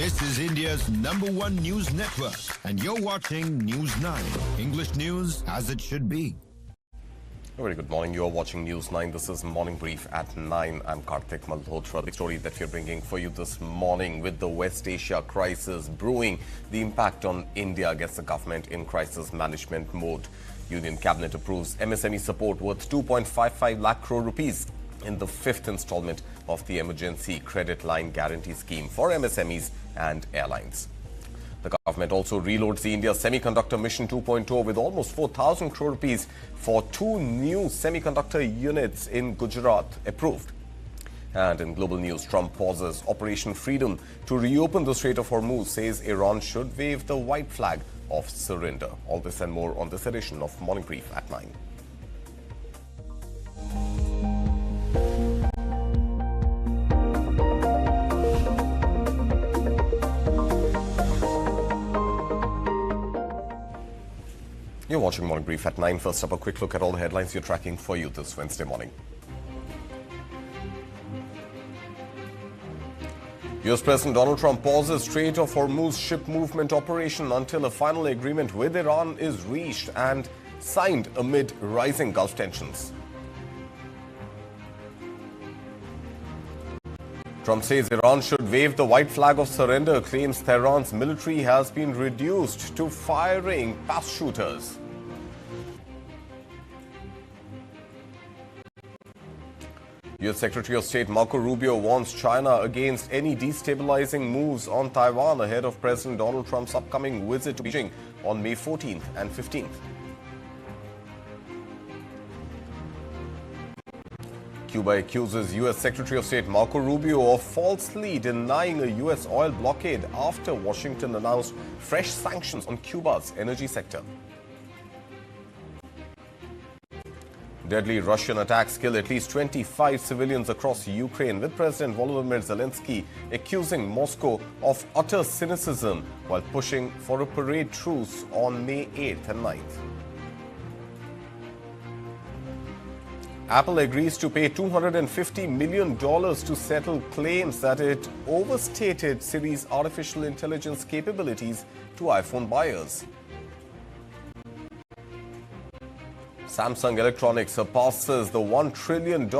This is India's #1 news network, and you're watching News 9. English news as it should be. A very good morning. You're watching News 9. This is Morning Brief at 9. I'm Karthik Malhotra. The story that we're bringing for you this morning, with the West Asia crisis brewing, the impact on India gets the government in crisis management mode. Union Cabinet approves MSME support worth 2.55 lakh crore rupees in the 5th installment of the Emergency Credit Line Guarantee Scheme for MSMEs and airlines. The government also reloads the India Semiconductor Mission 2.0 with almost 4,000 crore rupees for 2 new semiconductor units in Gujarat approved. And in global news, Trump pauses Operation Freedom to reopen the Strait of Hormuz, says Iran should wave the white flag of surrender. All this and more on this edition of Morning Brief at 9. You're watching Morning Brief at 9. First up, a quick look at all the headlines you're tracking for you this Wednesday morning. US President Donald Trump pauses Strait of Hormuz ship movement operation until a final agreement with Iran is reached and signed amid rising Gulf tensions. Trump says Iran should wave the white flag of surrender, claims Tehran's military has been reduced to firing past shooters. U.S. Secretary of State Marco Rubio warns China against any destabilizing moves on Taiwan ahead of President Donald Trump's upcoming visit to Beijing on May 14th and 15th. Cuba accuses U.S. Secretary of State Marco Rubio of falsely denying a U.S. oil blockade after Washington announced fresh sanctions on Cuba's energy sector. Deadly Russian attacks kill at least 25 civilians across Ukraine, with President Volodymyr Zelensky accusing Moscow of utter cynicism while pushing for a parade truce on May 8th and 9th. Apple agrees to pay $250 million to settle claims that it overstated Siri's artificial intelligence capabilities to iPhone buyers. Samsung Electronics surpasses the $1 trillion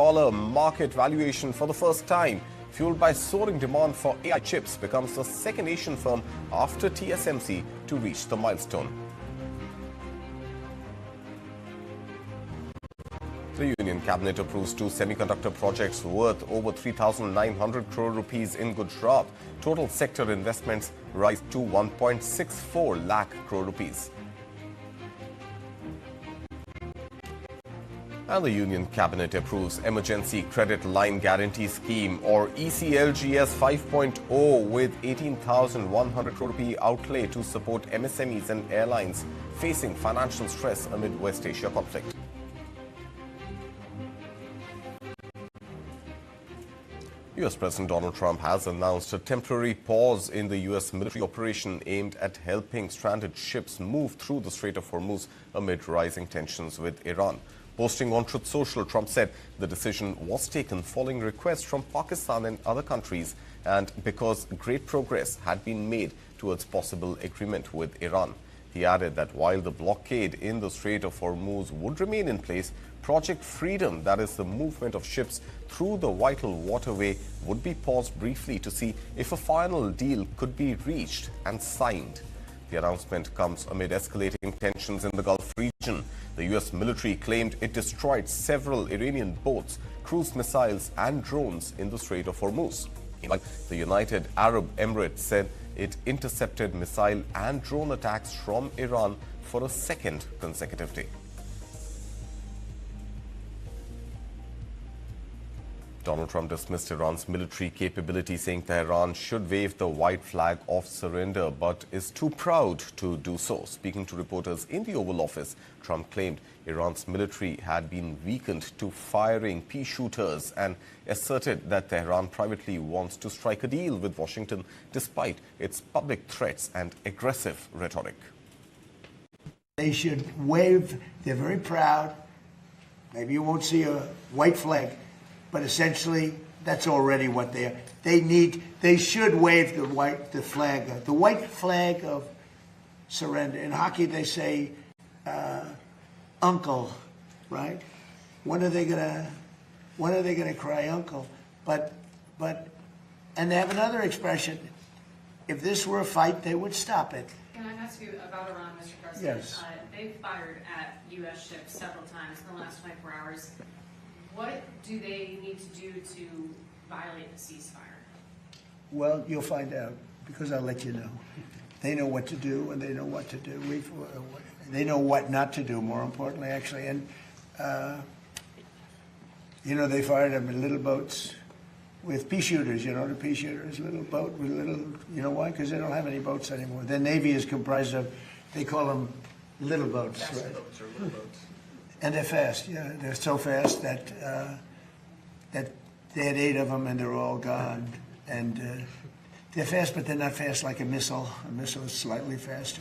market valuation for the first time, fueled by soaring demand for AI chips, becomes the second Asian firm after TSMC to reach the milestone. The Union Cabinet approves 2 semiconductor projects worth over 3,900 crore rupees in Gujarat. Total sector investments rise to 1.64 lakh crore rupees. And the Union Cabinet approves Emergency Credit Line Guarantee Scheme, or ECLGS 5.0, with 18,100 crore rupee outlay to support MSMEs and airlines facing financial stress amid West Asia conflict. U.S. President Donald Trump has announced a temporary pause in the U.S. military operation aimed at helping stranded ships move through the Strait of Hormuz amid rising tensions with Iran. Posting on Truth Social, Trump said the decision was taken following requests from Pakistan and other countries, and because great progress had been made towards possible agreement with Iran. He added that while the blockade in the Strait of Hormuz would remain in place, Project Freedom, that is the movement of ships through the vital waterway, would be paused briefly to see if a final deal could be reached and signed. The announcement comes amid escalating tensions in the Gulf region. The U.S. military claimed it destroyed several Iranian boats, cruise missiles and drones in the Strait of Hormuz. Meanwhile, the United Arab Emirates said it intercepted missile and drone attacks from Iran for a second consecutive day. Donald Trump dismissed Iran's military capability, saying Tehran should wave the white flag of surrender, but is too proud to do so. Speaking to reporters in the Oval Office, Trump claimed Iran's military had been weakened to firing pea shooters and asserted that Tehran privately wants to strike a deal with Washington despite its public threats and aggressive rhetoric. They should wave. They're very proud. Maybe you won't see a white flag, but essentially That's already what they are. They should wave the white flag of surrender. In hockey, they say, "Uncle," right? When are they gonna cry "Uncle"? But, and they have another expression. If this were a fight, they would stop it. Can I ask you about Iran, Mr. President? Yes. They've fired at U.S. ships several times in the last 24 hours. What do they need to do to violate the ceasefire? Well, you'll find out, because I'll let you know. They know what to do, and they know what to do. They know what not to do, more importantly, actually. And, they fired them in little boats with pea shooters, the pea shooters, little boat with little, why? Because they don't have any boats anymore. Their Navy is comprised of, they call them little boats. Fast right? Boats or little boats. And they're fast, yeah. They're so fast that that they had 8 of them and they're all gone. And they're fast, but they're not fast like a missile. A missile is slightly faster.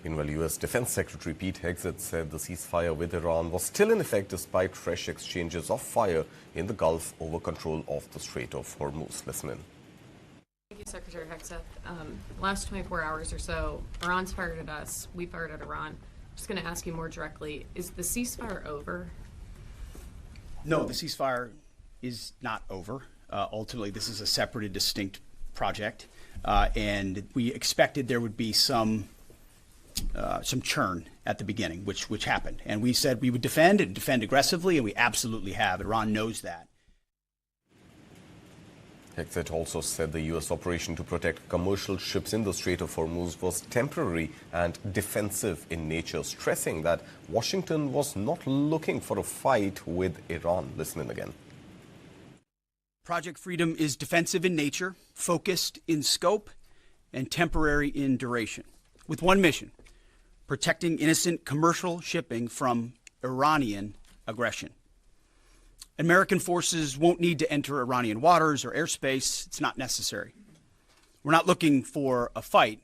Meanwhile, U.S. Defense Secretary Pete Hegseth said the ceasefire with Iran was still in effect despite fresh exchanges of fire in the Gulf over control of the Strait of Hormuz. Listen in. Thank you, Secretary Hegseth. Last 24 hours or so, Iran's fired at us. We fired at Iran. Just going to ask you more directly, is the ceasefire over? No, the ceasefire is not over. Ultimately, this is a separate and distinct project, and we expected there would be some churn at the beginning, which happened. And we said we would defend and defend aggressively, and we absolutely have. Iran knows that. Hegseth also said the U.S. operation to protect commercial ships in the Strait of Hormuz was temporary and defensive in nature, stressing that Washington was not looking for a fight with Iran. Listen in again. Project Freedom is defensive in nature, focused in scope, and temporary in duration, with one mission: protecting innocent commercial shipping from Iranian aggression. American forces won't need to enter Iranian waters or airspace. It's not necessary. We're not looking for a fight,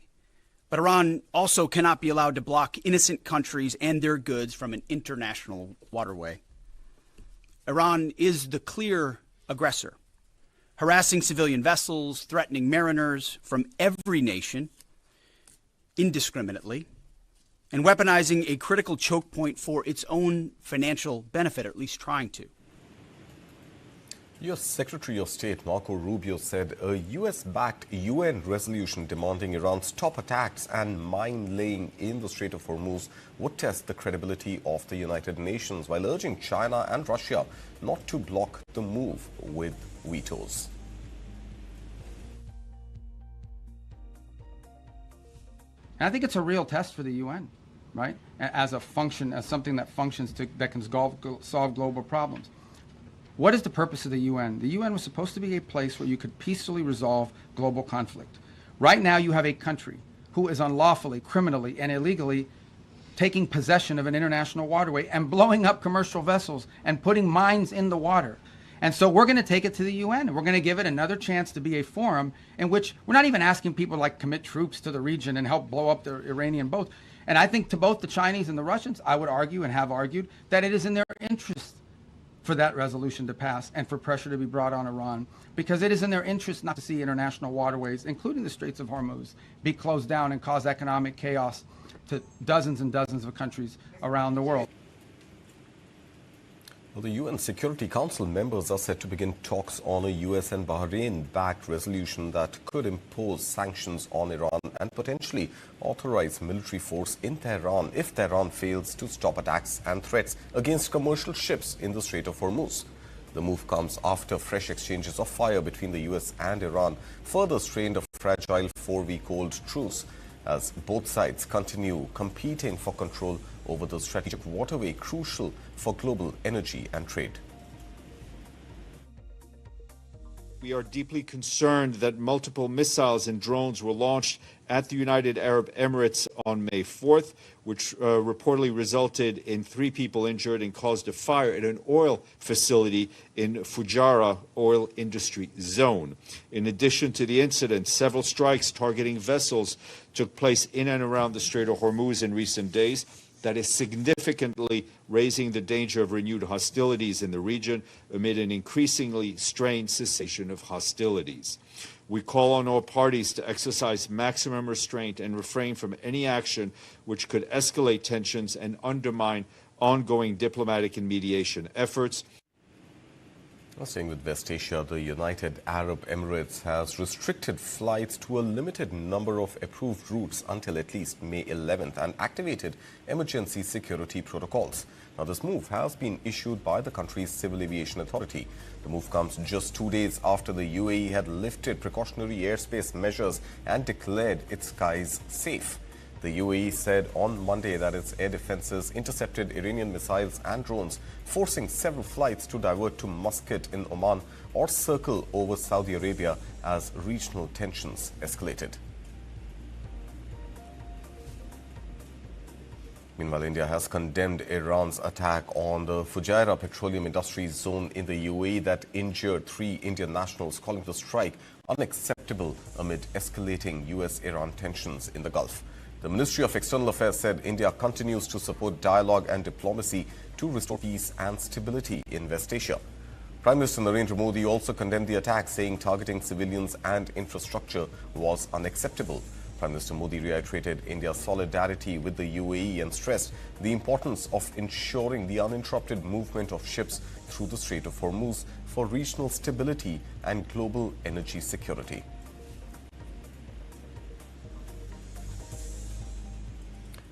but Iran also cannot be allowed to block innocent countries and their goods from an international waterway. Iran is the clear aggressor, harassing civilian vessels, threatening mariners from every nation indiscriminately, and weaponizing a critical choke point for its own financial benefit, or at least trying to. U.S. Secretary of State Marco Rubio said a U.S.-backed UN resolution demanding Iran stop attacks and mine-laying in the Strait of Hormuz would test the credibility of the United Nations, while urging China and Russia not to block the move with vetoes. And I think it's a real test for the UN, right? As something that functions that can solve global problems. What is the purpose of the UN? The UN was supposed to be a place where you could peacefully resolve global conflict. Right now you have a country who is unlawfully, criminally, and illegally taking possession of an international waterway and blowing up commercial vessels and putting mines in the water. And so we're going to take it to the UN, and we're going to give it another chance to be a forum in which we're not even asking people like commit troops to the region and help blow up the Iranian boats. And I think to both the Chinese and the Russians, I would argue and have argued that it is in their interest for that resolution to pass and for pressure to be brought on Iran, because it is in their interest not to see international waterways, including the Straits of Hormuz, be closed down and cause economic chaos to dozens and dozens of countries around the world. Well, the UN Security Council members are set to begin talks on a US and Bahrain-backed resolution that could impose sanctions on Iran and potentially authorize military force in Tehran if Tehran fails to stop attacks and threats against commercial ships in the Strait of Hormuz. The move comes after fresh exchanges of fire between the US and Iran further strained a fragile 4-week-old truce, as both sides continue competing for control over the strategic waterway crucial for global energy and trade. We are deeply concerned that multiple missiles and drones were launched at the United Arab Emirates on May 4th, which reportedly resulted in 3 people injured and caused a fire at an oil facility in Fujairah oil industry zone. In addition to the incident, several strikes targeting vessels took place in and around the Strait of Hormuz in recent days, that is significantly raising the danger of renewed hostilities in the region amid an increasingly strained cessation of hostilities. We call on all parties to exercise maximum restraint and refrain from any action which could escalate tensions and undermine ongoing diplomatic and mediation efforts. Staying with West Asia, the United Arab Emirates has restricted flights to a limited number of approved routes until at least May 11th and activated emergency security protocols. Now, this move has been issued by the country's Civil Aviation Authority. The move comes just 2 days after the UAE had lifted precautionary airspace measures and declared its skies safe. The UAE said on Monday that its air defenses intercepted Iranian missiles and drones, forcing several flights to divert to Muscat in Oman or circle over Saudi Arabia as regional tensions escalated. Meanwhile, India has condemned Iran's attack on the Fujairah petroleum industries zone in the UAE that injured 3 Indian nationals, calling the strike unacceptable amid escalating US-Iran tensions in the Gulf. The Ministry of External Affairs said India continues to support dialogue and diplomacy to restore peace and stability in West Asia. Prime Minister Narendra Modi also condemned the attack, saying targeting civilians and infrastructure was unacceptable. Prime Minister Modi reiterated India's solidarity with the UAE and stressed the importance of ensuring the uninterrupted movement of ships through the Strait of Hormuz for regional stability and global energy security.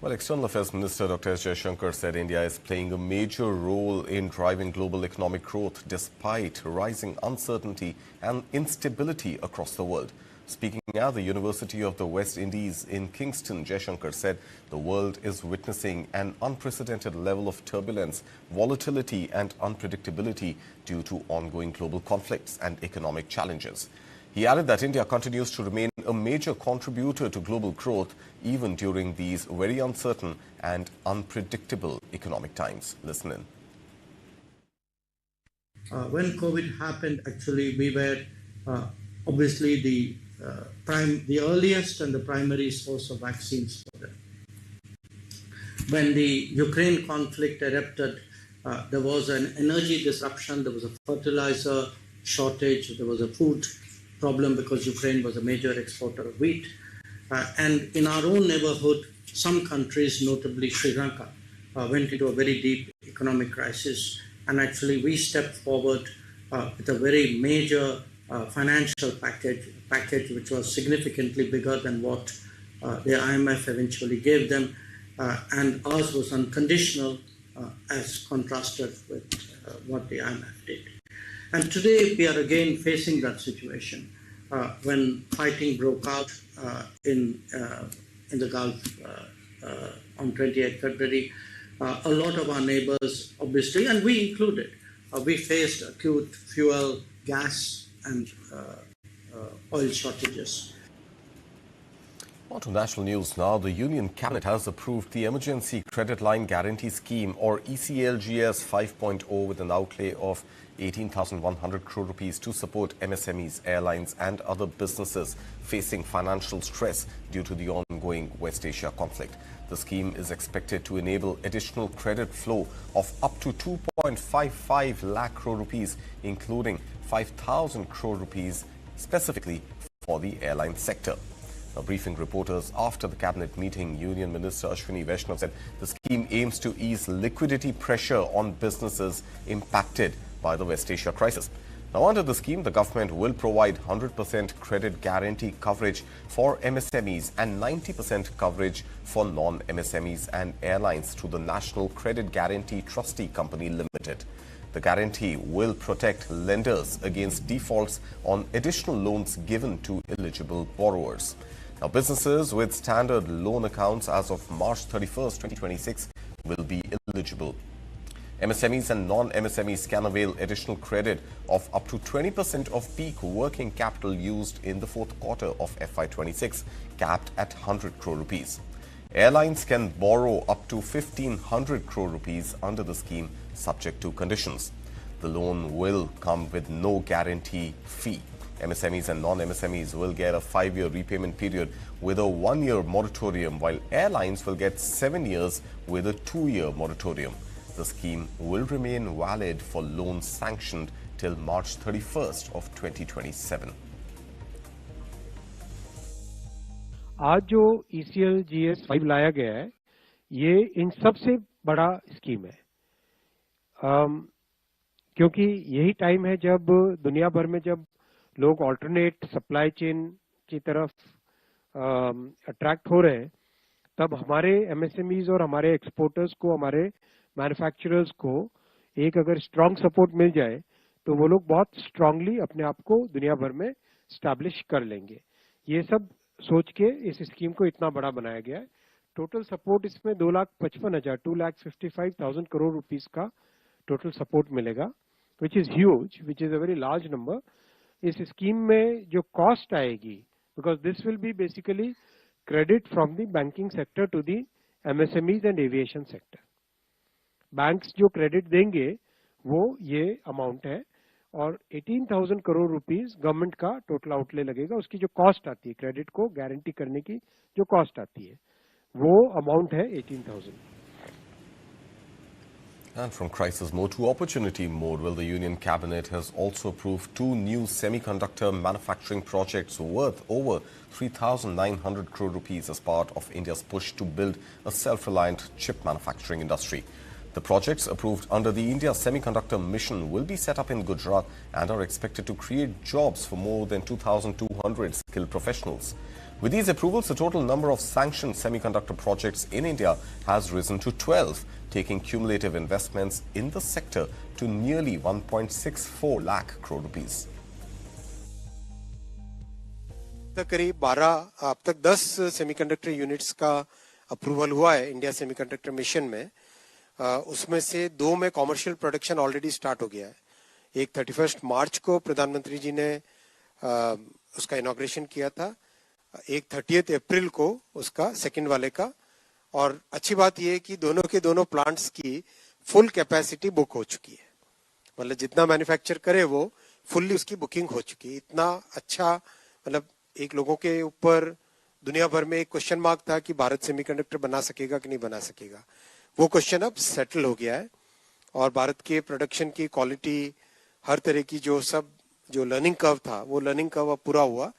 Well, External Affairs Minister Dr. S. Jaishankar said India is playing a major role in driving global economic growth despite rising uncertainty and instability across the world. Speaking at the University of the West Indies in Kingston, Jaishankar said the world is witnessing an unprecedented level of turbulence, volatility and unpredictability due to ongoing global conflicts and economic challenges. He added that India continues to remain a major contributor to global growth even during these very uncertain and unpredictable economic times. Listen in. When COVID happened, actually we were obviously the earliest and the primary source of vaccines for them. When the Ukraine conflict erupted, there was an energy disruption, there was a fertilizer shortage, there was a food problem because Ukraine was a major exporter of wheat. And in our own neighborhood, some countries, notably Sri Lanka, went into a very deep economic crisis. And actually we stepped forward with a very major financial package which was significantly bigger than what the IMF eventually gave them. And ours was unconditional as contrasted with what the IMF did. And today we are again facing that situation when fighting broke out in the Gulf on 28th February. A lot of our neighbors, obviously, and we included, we faced acute fuel, gas, and oil shortages. On to national news now. The Union Cabinet has approved the Emergency Credit Line Guarantee Scheme, or ECLGS 5.0, with an outlay of 18,100 crore rupees to support MSMEs, airlines and other businesses facing financial stress due to the ongoing West Asia conflict. The scheme is expected to enable additional credit flow of up to 2.55 lakh crore rupees, including 5,000 crore rupees specifically for the airline sector. Now, briefing reporters after the cabinet meeting, Union Minister Ashwini Vaishnav said the scheme aims to ease liquidity pressure on businesses impacted by the West Asia crisis. Now, under the scheme, the government will provide 100% credit guarantee coverage for MSMEs and 90% coverage for non-MSMEs and airlines through the National Credit Guarantee Trustee Company Limited. The guarantee will protect lenders against defaults on additional loans given to eligible borrowers. Now, businesses with standard loan accounts as of March 31st, 2026 will be eligible. MSMEs and non-MSMEs can avail additional credit of up to 20% of peak working capital used in the fourth quarter of FY26, capped at 100 crore rupees. Airlines can borrow up to 1,500 crore rupees under the scheme, subject to conditions. The loan will come with no guarantee fee. MSMEs and non-MSMEs will get a 5-year repayment period with a 1-year moratorium, while airlines will get 7 years with a 2-year moratorium. The scheme will remain valid for loans sanctioned till March 31st of 2027. आज जो ECL GS 5 लाया गया है, ये इन सबसे बड़ा scheme है, क्योंकि यही टाइम है जब दुनिया भर में जब लोग ऑल्टरनेट सप्लाई चेन की तरफ अट्रैक्ट हो रहे हैं, तब हमारे MSMEs और हमारे एक्सपोर्टर्स को, हमारे मैन्युफैक्चरर्स को एक अगर स्ट्रांग सपोर्ट मिल जाए तो वो लोग बहुत स्ट्रांगली अपने आप को दुनिया भर में स्टैब्लिश कर लेंगे. ये सब सोच के इस स्कीम को इतना बड़ा बनाया गया है. टोटल सपोर्ट इसमें 2,55,000 करोड़ रुपीस का टोटल सपोर्ट मिलेगा, which is huge, which is a very large number. इस स्कीम में जो कॉस्ट आएगी, because this will be basically credit from the banking sector to the MSMEs and aviation sector. Banks जो credit देंगे वो ये amount है, और 18,000 करोड़ रुपीस गवर्नमेंट का टोटल आउटले लगेगा. उसकी जो कॉस्ट आती है, क्रेडिट को गारंटी करने की जो कॉस्ट आती है, वो अमाउंट है 18,000. And from crisis mode to opportunity mode, well, the Union Cabinet has also approved 2 new semiconductor manufacturing projects worth over 3,900 crore rupees as part of India's push to build a self-reliant chip manufacturing industry. The projects approved under the India Semiconductor Mission will be set up in Gujarat and are expected to create jobs for more than 2,200 skilled professionals. With these approvals, the total number of sanctioned semiconductor projects in India has risen to 12, taking cumulative investments in the sector to nearly 1.64 lakh crore rupees. करीब 12 अब तक 10 semiconductor units का approval हुआ है India semiconductor mission में. उसमें से 2 में कॉमर्शियल प्रोडक्शन ऑलरेडी स्टार्ट हो गया है. एक 31 मार्च को प्रधानमंत्री जी ने उसका इनॉग्रेशन किया था, एक 30 अप्रैल को उसका सेकंड वाले का. और अच्छी बात यह है कि दोनों के दोनों प्लांट्स की फुल कैपेसिटी बुक हो चुकी है. मतलब जितना मैन्युफैक्चर करे वो फुल्ली उसकी बुकिंग हो चुकी है. इतना अच्छा, मतलब एक लोगों के ऊपर दुनिया भर में एक क्वेश्चन मार्क था कि भारत सेमीकंडक्टर बना सकेगा कि नहीं बना सकेगा. वो क्वेश्चन अब सेटल हो गया है, और भारत के प्रोडक्शन की क्वालिटी, हर तरह की जो लर्निंग कर्व था, वो लर्निंग कर्व अब पूरा हुआ.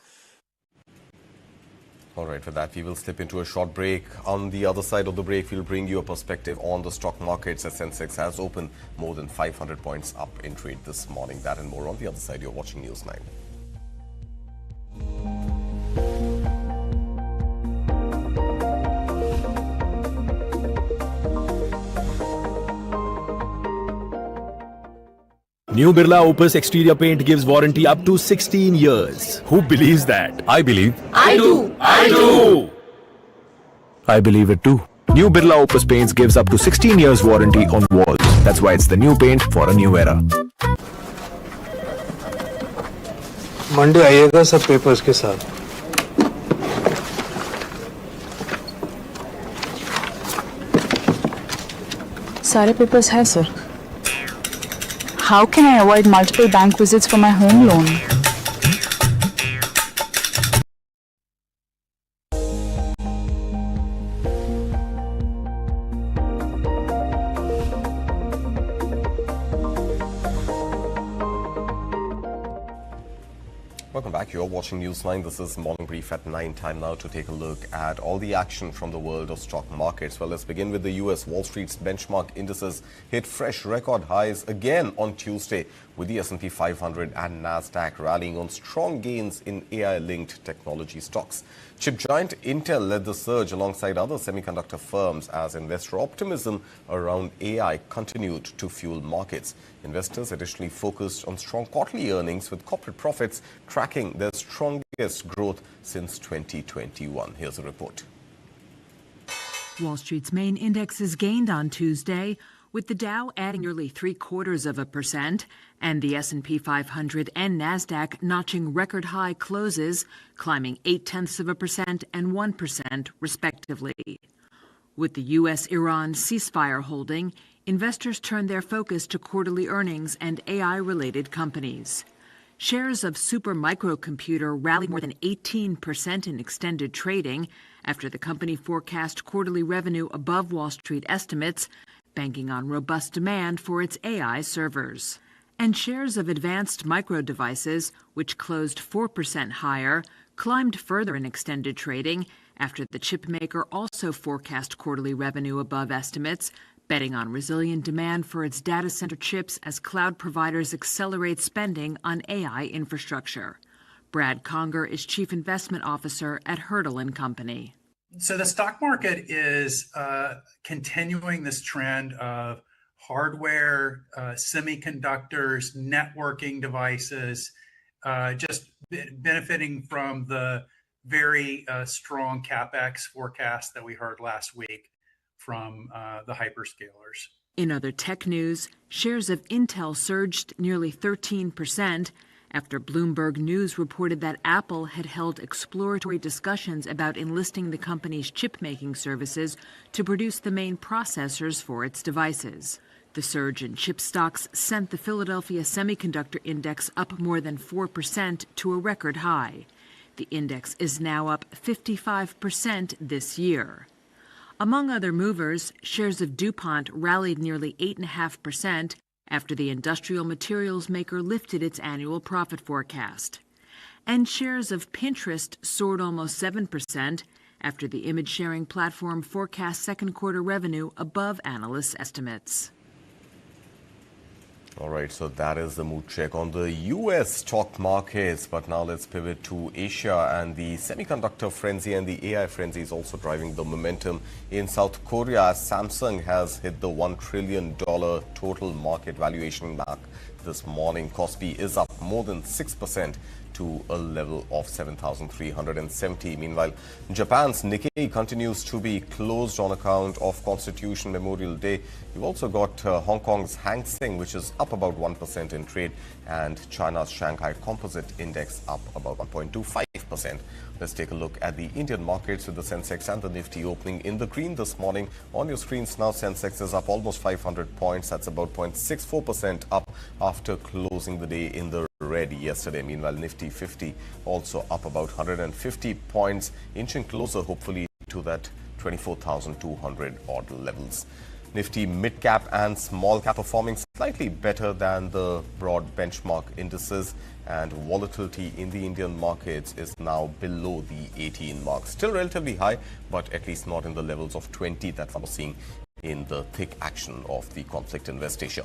All right, with that, we will slip into a short break. On the other side of the break, we'll bring you a perspective on the stock markets as Sensex has opened more than 500 points up in trade this morning. That and more on the other side. You're watching News9. New Birla Opus exterior paint gives warranty up to 16 years. Who believes that? I believe. I do. I do. I believe it too. New Birla Opus paints gives up to 16 years warranty on walls. That's why it's the new paint for a new era. Monday आइएगा सब papers के साथ. सारे papers हैं sir. How can I avoid multiple bank visits for my home loan? Welcome back. You're watching News9. This is Morning Brief at 9. Time now to take a look at all the action from the world of stock markets. Well, let's begin with the US. Wall Street's benchmark indices hit fresh record highs again on Tuesday, with the S&P 500 and NASDAQ rallying on strong gains in AI-linked technology stocks. Chip giant Intel led the surge alongside other semiconductor firms as investor optimism around AI continued to fuel markets. Investors additionally focused on strong quarterly earnings, with corporate profits tracking their strongest growth since 2021. Here's a report. Wall Street's main indexes gained on Tuesday, with the Dow adding nearly 0.75% and the S&P 500 and NASDAQ notching record high closes, climbing 0.8% and 1% respectively. With the U.S.-Iran ceasefire holding, investors turned their focus to quarterly earnings and AI-related companies. Shares of Supermicro rallied more than 18% in extended trading after the company forecast quarterly revenue above Wall Street estimates, banking on robust demand for its AI servers. And shares of Advanced Micro Devices, which closed 4% higher, climbed further in extended trading after the chipmaker also forecast quarterly revenue above estimates, betting on resilient demand for its data center chips as cloud providers accelerate spending on AI infrastructure. Brad Conger is Chief Investment Officer at Hurdle & Company. So the stock market is continuing this trend of hardware, semiconductors, networking devices, just benefiting from the very strong CapEx forecast that we heard last week from the hyperscalers. In other tech news, shares of Intel surged nearly 13% after Bloomberg News reported that Apple had held exploratory discussions about enlisting the company's chip-making services to produce the main processors for its devices. The surge in chip stocks sent the Philadelphia Semiconductor Index up more than 4% to a record high. The index is now up 55% this year. Among other movers, shares of DuPont rallied nearly 8.5% after the industrial materials maker lifted its annual profit forecast. And shares of Pinterest soared almost 7% after the image-sharing platform forecast second quarter revenue above analysts' estimates. All right, so that is the mood check on the U.S. stock markets. But now let's pivot to Asia, and the semiconductor frenzy and the AI frenzy is also driving the momentum in South Korea, as Samsung has hit the $1 trillion total market valuation mark this morning. Kospi is up more than 6% to a level of 7,370. Meanwhile, Japan's Nikkei continues to be closed on account of Constitution Memorial Day. You've also got Hong Kong's Hang Seng, which is up about 1% in trade, and China's Shanghai Composite Index up about 1.25%. Let's take a look at the Indian markets, with the Sensex and the Nifty opening in the green this morning. On your screens now, Sensex is up almost 500 points. That's about 0.64% up after closing the day in the red yesterday. Meanwhile, Nifty 50 also up about 150 points, inching closer hopefully to that 24,200 odd levels. Nifty mid-cap and small-cap performing slightly better than the broad benchmark indices, and volatility in the Indian markets is now below the 18 mark. Still relatively high, but at least not in the levels of 20 that we're seeing in the thick action of the conflict in West Asia.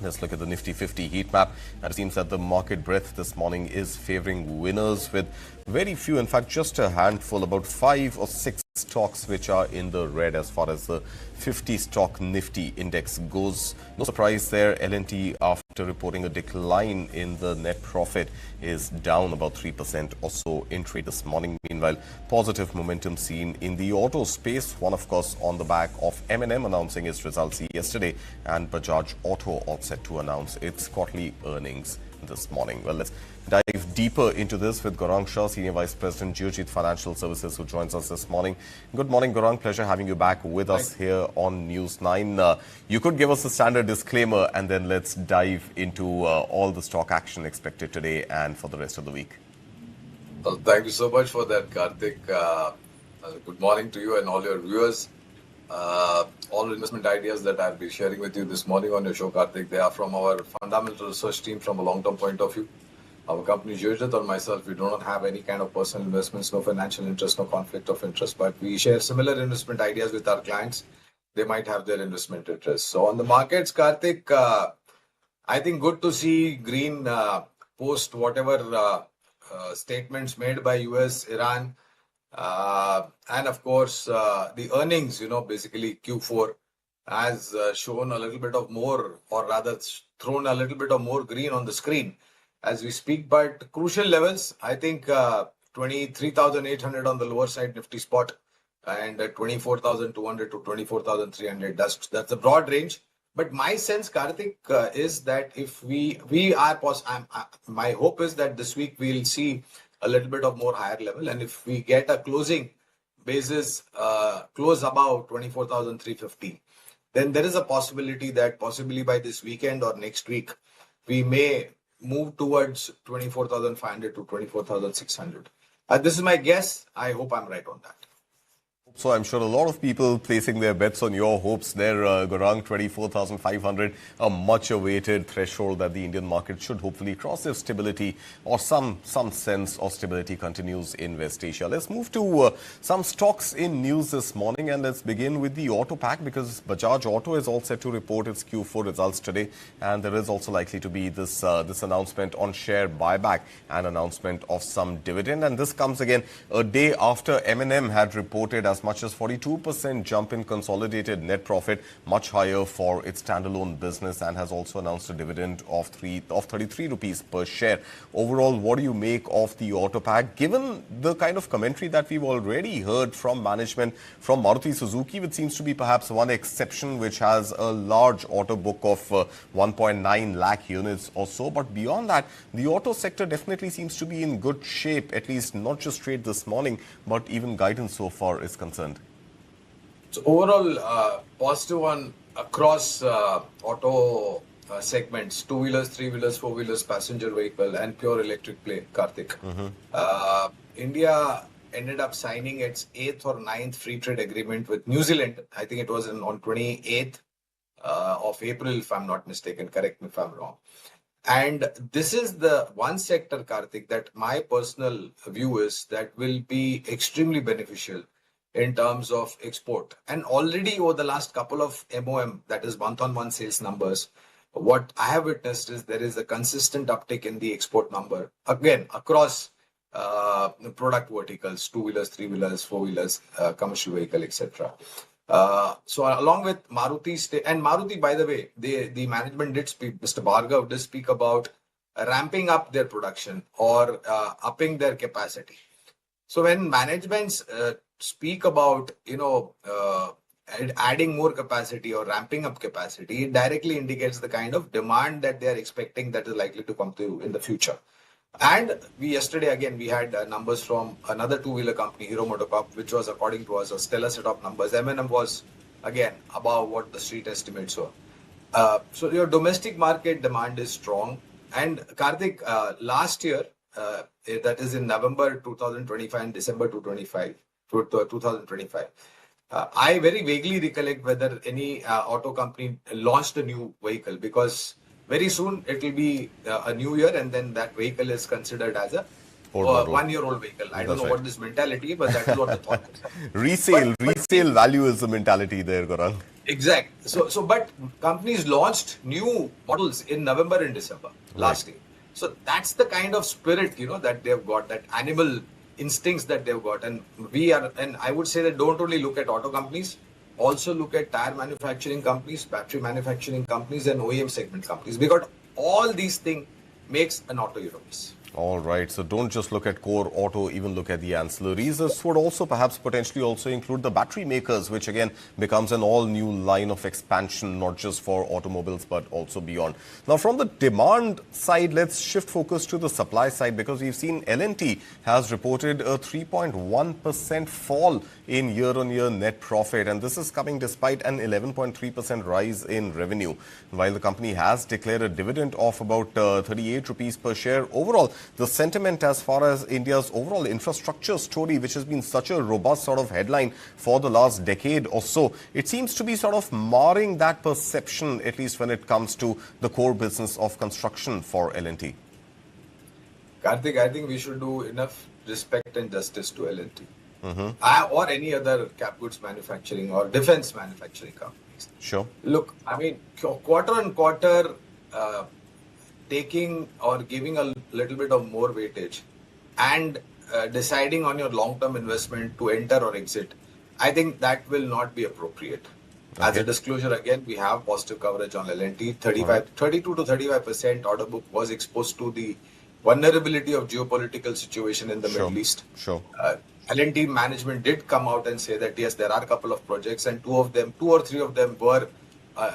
Let's look at the Nifty 50 heat map, and it seems that the market breadth this morning is favoring winners, with very few, in fact just a handful, about 5 or 6 stocks which are in the red as far as the 50 stock Nifty index goes. No surprise there, L&T, after reporting a decline in the net profit, is down about 3% or so in trade this morning. Meanwhile, positive momentum seen in the auto space, one of course on the back of M&M announcing its results yesterday, and Bajaj Auto all set to announce its quarterly earnings this morning. Well, let's dive deeper into this with Gaurang Shah, Senior Vice President, Geojit Financial Services, who joins us this morning. Good morning, Gaurang. Pleasure having you back with us here on News 9. You could give us a standard disclaimer, and then let's dive into all the stock action expected today and for the rest of the week. Well, thank you so much for that, Karthik. Good morning to you and all your viewers. All investment ideas that I'll be sharing with you this morning on your show, Karthik, they are from our fundamental research team from a long-term point of view. Our company, Geojit, or myself, we do not have any kind of personal investments, no financial interest, no conflict of interest, but we share similar investment ideas with our clients. They might have their investment interests. So on the markets, Karthik, I think good to see green post whatever statements made by US, Iran, and of course the earnings, basically Q4 has shown a little bit of more, or rather thrown a little bit of more green on the screen as we speak. But crucial levels, I think 23,800 on the lower side Nifty spot, and 24,200 to 24,300. That's the broad range. But my sense, Karthik, is that if we are my hope is that this week we'll see a little bit of more higher level, and if we get a closing basis close above 24,350, then there is a possibility that possibly by this weekend or next week we may move towards 24,500 to 24,600. This is my guess. I hope I'm right on that. So I'm sure a lot of people placing their bets on your hopes there, Gaurang. 24,500, a much awaited threshold that the Indian market should hopefully cross if stability or some sense of stability continues in West Asia. Let's move to some stocks in news this morning, and let's begin with the auto pack, because Bajaj Auto is all set to report its Q4 results today, and there is also likely to be this announcement on share buyback and announcement of some dividend. And this comes again a day after M&M had reported as much as 42% jump in consolidated net profit, much higher for its standalone business, and has also announced a dividend of 33 rupees per share. Overall, what do you make of the auto pack, given the kind of commentary that we've already heard from management from Maruti Suzuki, which seems to be perhaps one exception, which has a large auto book of 1.9 lakh units or so. But beyond that, the auto sector definitely seems to be in good shape, at least not just trade this morning, but even guidance so far is concerned. So overall, positive one across auto segments: two-wheelers, three-wheelers, four-wheelers, passenger vehicle, and pure electric play, Karthik. India ended up signing its 8th or 9th free trade agreement with New Zealand. I think it was on 28th of April, if I'm not mistaken. Correct me if I'm wrong. And this is the one sector, Karthik, that my personal view is that will be extremely beneficial in terms of export. And already over the last couple of MOM, that is month-on-month sales numbers, what I have witnessed is there is a consistent uptick in the export number, again, across product verticals: two-wheelers, three-wheelers, four-wheelers, commercial vehicle, etc. So along with Maruti, and Maruti, by the way, the management did speak, Mr. Bhargav did speak about ramping up their production or upping their capacity. So when managements speak about, adding more capacity or ramping up capacity, it directly indicates the kind of demand that they are expecting that is likely to come to in the future. And yesterday again, we had numbers from another two-wheeler company, Hero MotoCorp, which was, according to us, a stellar set of numbers. M&M was, again, above what the street estimates were. So your domestic market demand is strong. And Karthik, last year, that is in November 2025 and December 2025, I very vaguely recollect whether any auto company launched a new vehicle, because very soon it will be a new year, and then that vehicle is considered as a 1-year-old vehicle. I don't know what this mentality, but that is what the thought is. Resale value is the mentality there, Gaurang. Exact. So, but companies launched new models in November and December last year. So that's the kind of spirit, that they've got, that animal instincts that they've got. And I would say that don't only look at auto companies, also look at tire manufacturing companies, battery manufacturing companies, and OEM segment companies, because all these things makes an auto universe. All right, so don't just look at core auto, even look at the ancillaries. This would also perhaps potentially also include the battery makers, which again becomes an all-new line of expansion, not just for automobiles, but also beyond. Now, from the demand side, let's shift focus to the supply side, because we've seen L&T has reported a 3.1% fall in year-on-year net profit, and this is coming despite an 11.3% rise in revenue. While the company has declared a dividend of about 38 rupees per share, overall, the sentiment as far as India's overall infrastructure story, which has been such a robust sort of headline for the last decade or so, it seems to be sort of marring that perception, at least when it comes to the core business of construction for L&T. Karthik, I think we should do enough respect and justice to L&T. Or any other cap goods manufacturing or defense manufacturing companies. Sure. Look, I mean, quarter on quarter, taking or giving a little bit of more weightage and deciding on your long-term investment to enter or exit, I think that will not be appropriate. As a disclosure, again, we have positive coverage on L&T. 32 to 35% order book was exposed to the vulnerability of geopolitical situation in the Middle East. L&T management did come out and say that yes, there are a couple of projects, and two or three of them were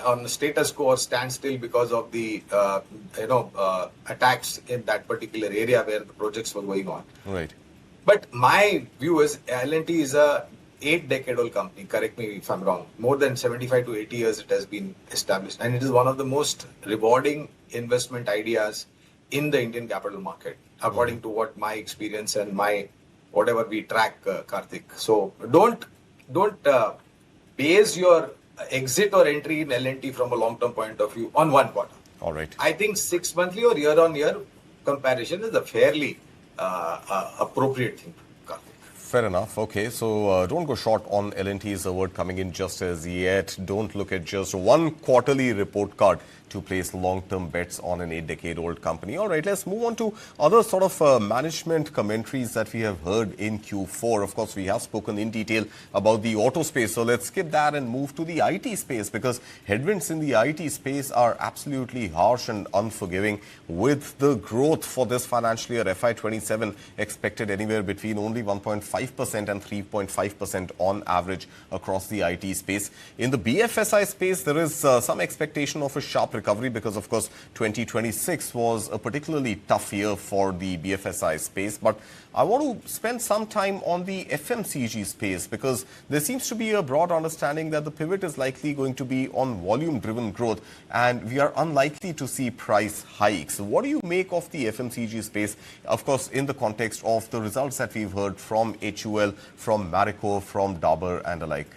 on the status quo or standstill because of the attacks in that particular area where the projects were going on. Right. But my view is L&T is a 8-decade-old company. Correct me if I'm wrong. More than 75 to 80 years it has been established, and it is one of the most rewarding investment ideas in the Indian capital market, according to what my experience and my whatever we track, Karthik. So don't base your exit or entry in L&T from a long-term point of view on one quarter. All right. I think 6 monthly or year-on-year comparison is a fairly appropriate thing. Fair enough. Okay, so don't go short on L&T is a word coming in just as yet. Don't look at just one quarterly report card to place long-term bets on an 8-decade-old company. All right, let's move on to other sort of management commentaries that we have heard in Q4. Of course, we have spoken in detail about the auto space. So let's skip that and move to the IT space, because headwinds in the IT space are absolutely harsh and unforgiving, with the growth for this financial year FY27 expected anywhere between only 1.5% and 3.5% on average across the IT space. In the BFSI space, there is some expectation of a sharp recovery because, of course, 2026 was a particularly tough year for the BFSI space. But I want to spend some time on the FMCG space, because there seems to be a broad understanding that the pivot is likely going to be on volume-driven growth, and we are unlikely to see price hikes. What do you make of the FMCG space, of course, in the context of the results that we've heard from HUL, from Marico, from Dabur and the like?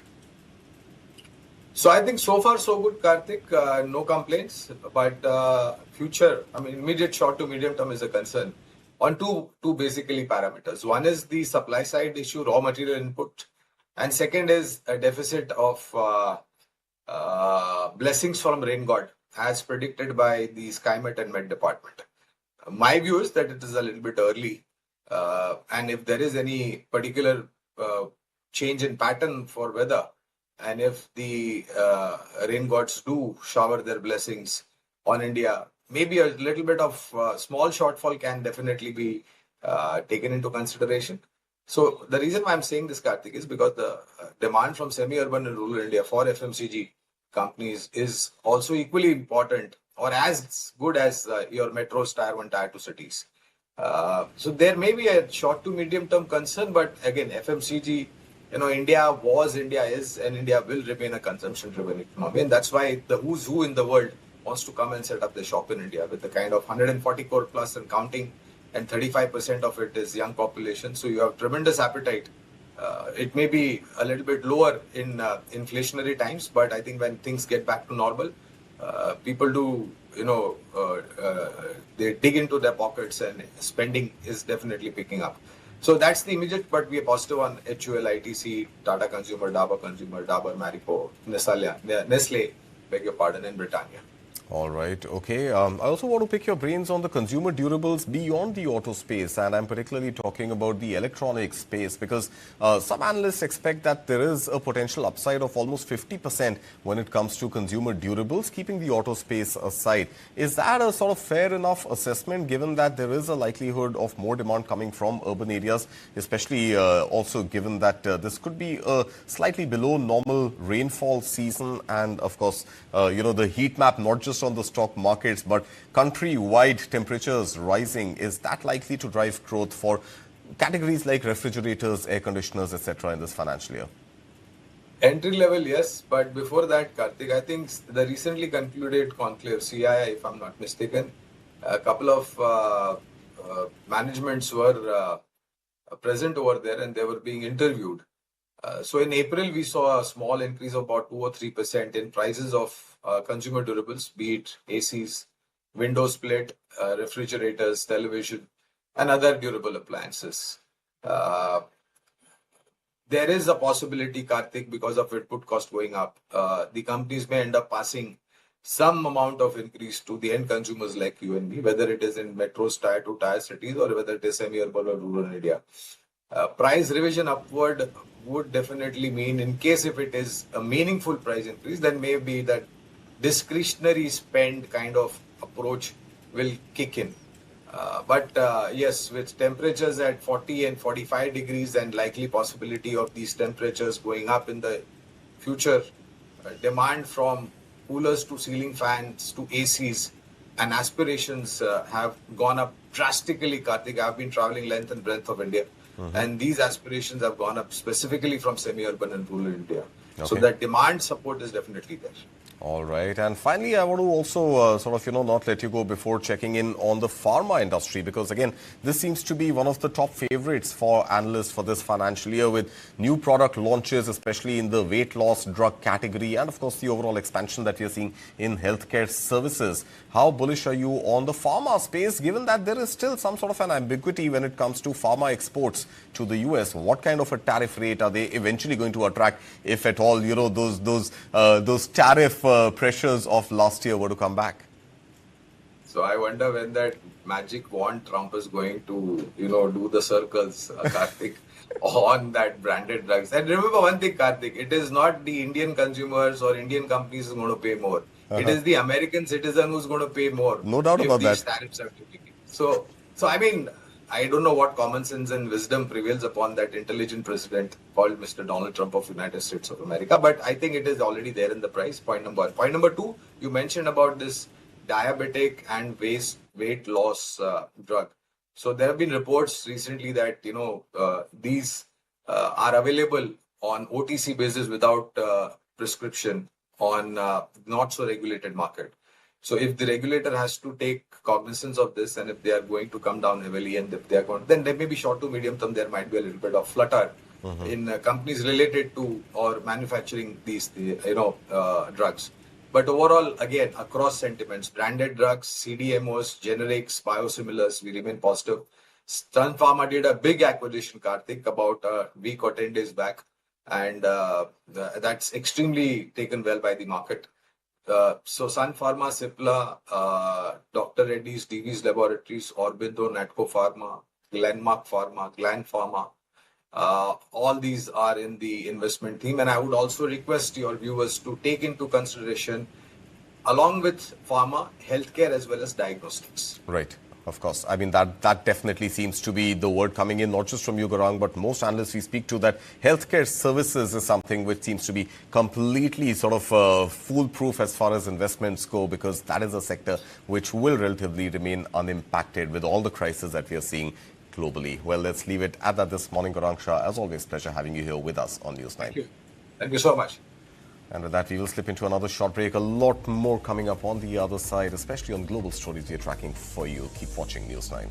So I think so far so good, Karthik. No complaints. But future, I mean, immediate short to medium term is a concern on two basically parameters. One is the supply side issue, raw material input, and second is a deficit of blessings from rain god, as predicted by the SkyMet and Met department. My view is that it is a little bit early, and if there is any particular change in pattern for weather, and if the rain gods do shower their blessings on India, maybe a little bit of small shortfall can definitely be taken into consideration. So the reason why I'm saying this, Karthik, is because the demand from semi-urban and rural India for FMCG companies is also equally important or as good as your metros, tier 1, tier 2 cities. So there may be a short to medium term concern, but again, FMCG, you know, India was, India is, and India will remain a consumption-driven economy. And that's why the who's who in the world wants to come and set up the shop in India with the kind of 140 crore plus and counting, and 35% of it is young population. So you have tremendous appetite. It may be a little bit lower in inflationary times, but I think when things get back to normal, people do, you know, they dig into their pockets, and spending is definitely picking up. So that's the immediate, but we are positive on HUL, ITC, Tata Consumer, Dabur, Marico, Nestle, beg your pardon, and Britannia. All right. Okay. I also want to pick your brains on the consumer durables beyond the auto space, and I'm particularly talking about the electronics space, because some analysts expect that there is a potential upside of almost 50% when it comes to consumer durables, keeping the auto space aside. Is that a sort of fair enough assessment, given that there is a likelihood of more demand coming from urban areas, especially also given that this could be a slightly below normal rainfall season, and of course, you know, the heat map, not just on the stock markets, but country-wide temperatures rising, is that likely to drive growth for categories like refrigerators, air conditioners, etc. in this financial year? Entry level, yes, but before that, Karthik, I think the recently concluded conclave, CII, if I'm not mistaken, a couple of managements were present over there, and they were being interviewed. So in April, we saw a small increase of about 2 or 3% in prices of consumer durables, be it ACs, window split, refrigerators, television, and other durable appliances. There is a possibility, Karthik, because of input cost going up, the companies may end up passing some amount of increase to the end consumers like you and me, whether it is in metros, tier 2, tier cities, or whether it is semi-urban or rural India. Price revision upward would definitely mean, in case if it is a meaningful price increase, then maybe that discretionary spend kind of approach will kick in. But yes, with temperatures at 40 and 45 degrees and likely possibility of these temperatures going up in the future, demand from coolers to ceiling fans to ACs and aspirations have gone up drastically, Karthik. I've been traveling length and breadth of India, and these aspirations have gone up specifically from semi-urban and rural India. Okay. So that demand support is definitely there. All right. And finally, I want to also not let you go before checking in on the pharma industry, because again, this seems to be one of the top favorites for analysts for this financial year, with new product launches, especially in the weight loss drug category, and of course the overall expansion that we are seeing in healthcare services. How bullish are you on the pharma space, given that there is still some sort of an ambiguity when it comes to pharma exports to the US? What kind of a tariff rate are they eventually going to attract, if at all, those tariff pressures of last year were to come back? So I wonder when that magic wand Trump is going to, do the circles, Karthik, on that branded drugs. And remember one thing, Karthik, it is not the Indian consumers or Indian companies who are going to pay more. It is the American citizen who's going to pay more. No doubt about that. Tariffs have to be. So I mean, I don't know what common sense and wisdom prevails upon that intelligent president called Mr. Donald Trump of United States of America. But I think it is already there in the price, point number one. Point number two, you mentioned about this diabetic and weight loss drug. So there have been reports recently that, these are available on OTC basis without prescription on not so regulated market. So if the regulator has to take cognizance of this, and if they are going to come down heavily, and if they are going, then there may be short to medium term, there might be a little bit of flutter in companies related to or manufacturing these, drugs. But overall, again, across sentiments, branded drugs, CDMOs, generics, biosimilars, we remain positive. Sun Pharma did a big acquisition, Karthik, about a week or 10 days back. And that's extremely taken well by the market. So Sun Pharma, Cipla, Dr. Reddy's, Divi's Laboratories, Aurobindo, Natco Pharma, Glenmark Pharma, Gland Pharma, all these are in the investment theme. And I would also request your viewers to take into consideration, along with pharma, healthcare as well as diagnostics. Right. Of course. I mean, that definitely seems to be the word coming in, not just from you, Gaurang, but most analysts we speak to, that healthcare services is something which seems to be completely sort of foolproof as far as investments go, because that is a sector which will relatively remain unimpacted with all the crises that we are seeing globally. Well, let's leave it at that this morning, Gaurang Shah. As always, pleasure having you here with us on News9. Thank you. Thank you so much. And with that, we will slip into another short break. A lot more coming up on the other side, especially on global stories we are tracking for you. Keep watching News9.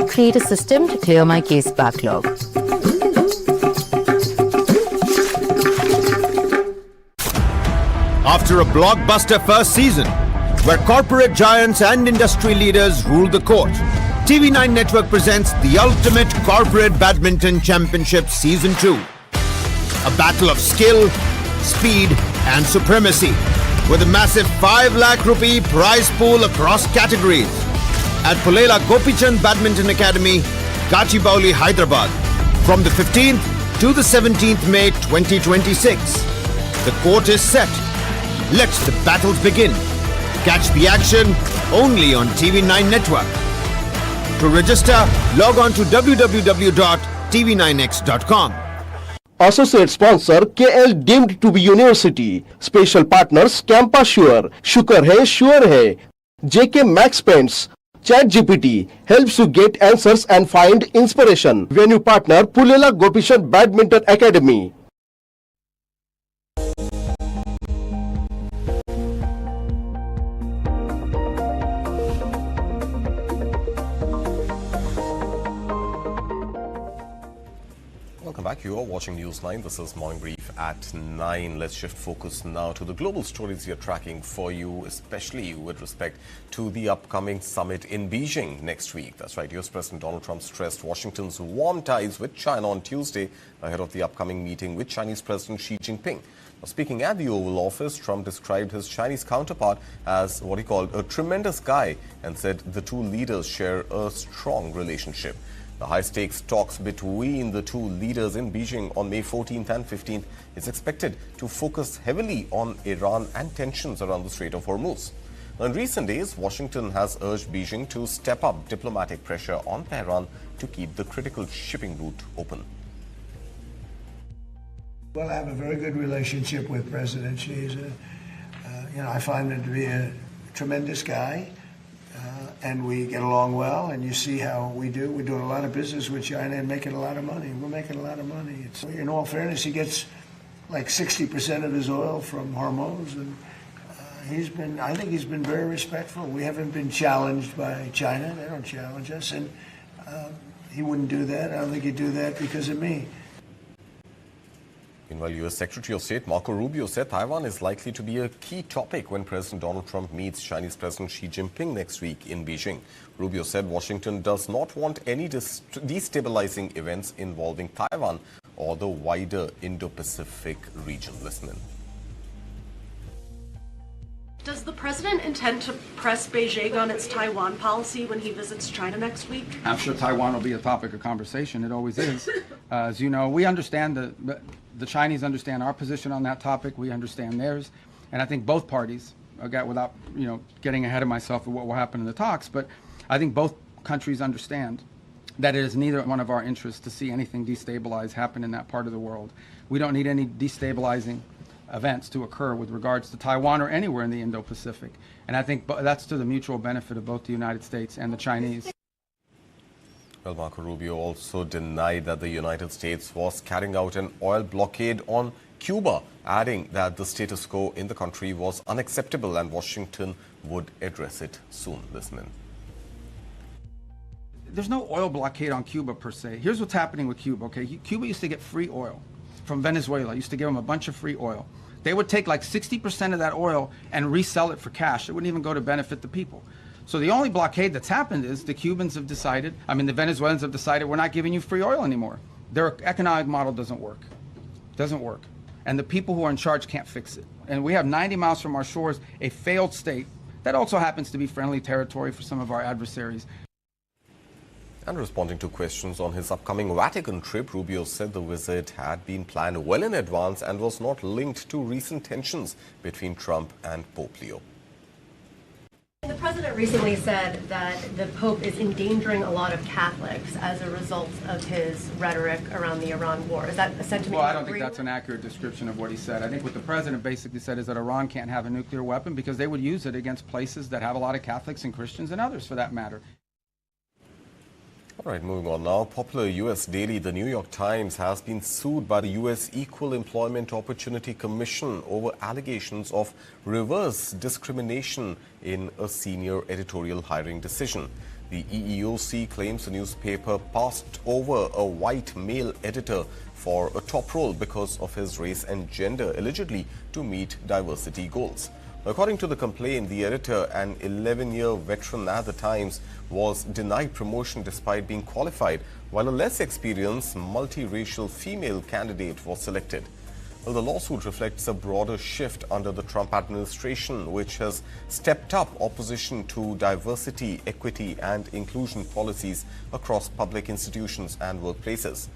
Create a system to clear my case backlog. After a blockbuster first season, where corporate giants and industry leaders ruled the court, TV9 Network presents the ultimate corporate badminton championship Season 2. A battle of skill, speed and supremacy, with a massive 5 lakh rupee prize pool across categories. At Pulela Gopichand Badminton Academy, Gachibowli, Hyderabad, from the 15th to the 17th May 2026. The court is set. Let the battles begin. Catch the action only on TV9 Network. To register, log on to www.tv9x.com. Associate sponsor KL deemed to be university. Special partners Campa Sure, Shukar Hai, Sure Hai. JK Max Paints. ChatGPT helps you get answers and find inspiration. Venue partner Pulela Gopichand Badminton Academy. Welcome back. You are watching News9. This is Morning Brief at 9. Let's shift focus now to the global stories we are tracking for you, especially with respect to the upcoming summit in Beijing next week. That's right. US President Donald Trump stressed Washington's warm ties with China on Tuesday ahead of the upcoming meeting with Chinese President Xi Jinping. Now, speaking at the Oval Office, Trump described his Chinese counterpart as what he called a tremendous guy and said the two leaders share a strong relationship. The high-stakes talks between the two leaders in Beijing on May 14th and 15th is expected to focus heavily on Iran and tensions around the Strait of Hormuz. In recent days, Washington has urged Beijing to step up diplomatic pressure on Tehran to keep the critical shipping route open. Well, I have a very good relationship with President Xi. He's I find him to be a tremendous guy, and we get along well. And you see how we do. We're doing a lot of business with China and making a lot of money. We're making a lot of money. In all fairness, he gets like 60% of his oil from Hormuz, and I think he's been very respectful. We haven't been challenged by China. They don't challenge us, and he wouldn't do that. I don't think he'd do that because of me. Meanwhile, U.S. Secretary of State Marco Rubio said Taiwan is likely to be a key topic when President Donald Trump meets Chinese President Xi Jinping next week in Beijing. Rubio said Washington does not want any destabilizing events involving Taiwan or the wider Indo-Pacific region. Listen in. Does the president intend to press Beijing on its Taiwan policy when he visits China next week? I'm sure Taiwan will be a topic of conversation. It always is. As you know, we understand the Chinese understand our position on that topic. We understand theirs, and I think both parties, without getting ahead of myself of what will happen in the talks, but I think both countries understand that it is neither one of our interests to see anything destabilize happen in that part of the world. We don't need any destabilizing events to occur with regards to Taiwan or anywhere in the Indo-Pacific. And I think that's to the mutual benefit of both the United States and the Chinese. Well, Marco Rubio also denied that the United States was carrying out an oil blockade on Cuba, adding that the status quo in the country was unacceptable and Washington would address it soon. Listen in. There's no oil blockade on Cuba per se. Here's what's happening with Cuba, okay? Cuba used to get free oil from Venezuela, used to give them a bunch of free oil. They would take like 60% of that oil and resell it for cash. It wouldn't even go to benefit the people. So the only blockade that's happened is the Cubans have decided, the Venezuelans have decided we're not giving you free oil anymore. Their economic model doesn't work. Doesn't work. And the people who are in charge can't fix it. And we have 90 miles from our shores a failed state that also happens to be friendly territory for some of our adversaries. And responding to questions on his upcoming Vatican trip, Rubio said the visit had been planned well in advance and was not linked to recent tensions between Trump and Pope Leo. The president recently said that the Pope is endangering a lot of Catholics as a result of his rhetoric around the Iran war. Is that a sentiment? Well, I don't think that's an accurate description of what he said. I think what the president basically said is that Iran can't have a nuclear weapon because they would use it against places that have a lot of Catholics and Christians and others for that matter. All right, moving on now. Popular U.S. daily The New York Times has been sued by the U.S. Equal Employment Opportunity Commission over allegations of reverse discrimination in a senior editorial hiring decision. The EEOC claims the newspaper passed over a white male editor for a top role because of his race and gender, allegedly to meet diversity goals. According to the complaint, the editor, an 11-year veteran at the Times, was denied promotion despite being qualified, while a less experienced multiracial female candidate was selected. Well, the lawsuit reflects a broader shift under the Trump administration, which has stepped up opposition to diversity, equity and inclusion policies across public institutions and workplaces.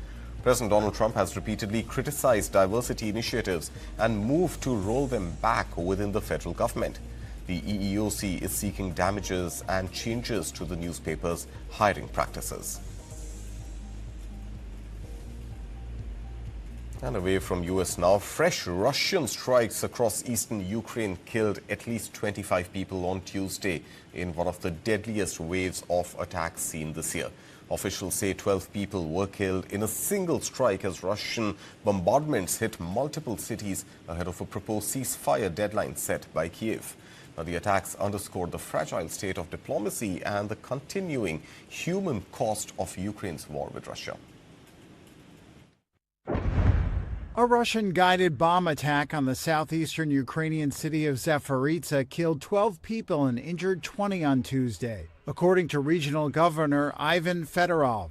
President Donald Trump has repeatedly criticized diversity initiatives and moved to roll them back within the federal government. The EEOC is seeking damages and changes to the newspaper's hiring practices. And away from US now, fresh Russian strikes across eastern Ukraine killed at least 25 people on Tuesday in one of the deadliest waves of attacks seen this year. Officials say 12 people were killed in a single strike as Russian bombardments hit multiple cities ahead of a proposed ceasefire deadline set by Kiev. Now, the attacks underscored the fragile state of diplomacy and the continuing human cost of Ukraine's war with Russia. A Russian-guided bomb attack on the southeastern Ukrainian city of Zaporizhzhia killed 12 people and injured 20 on Tuesday, according to Regional Governor Ivan Fedorov.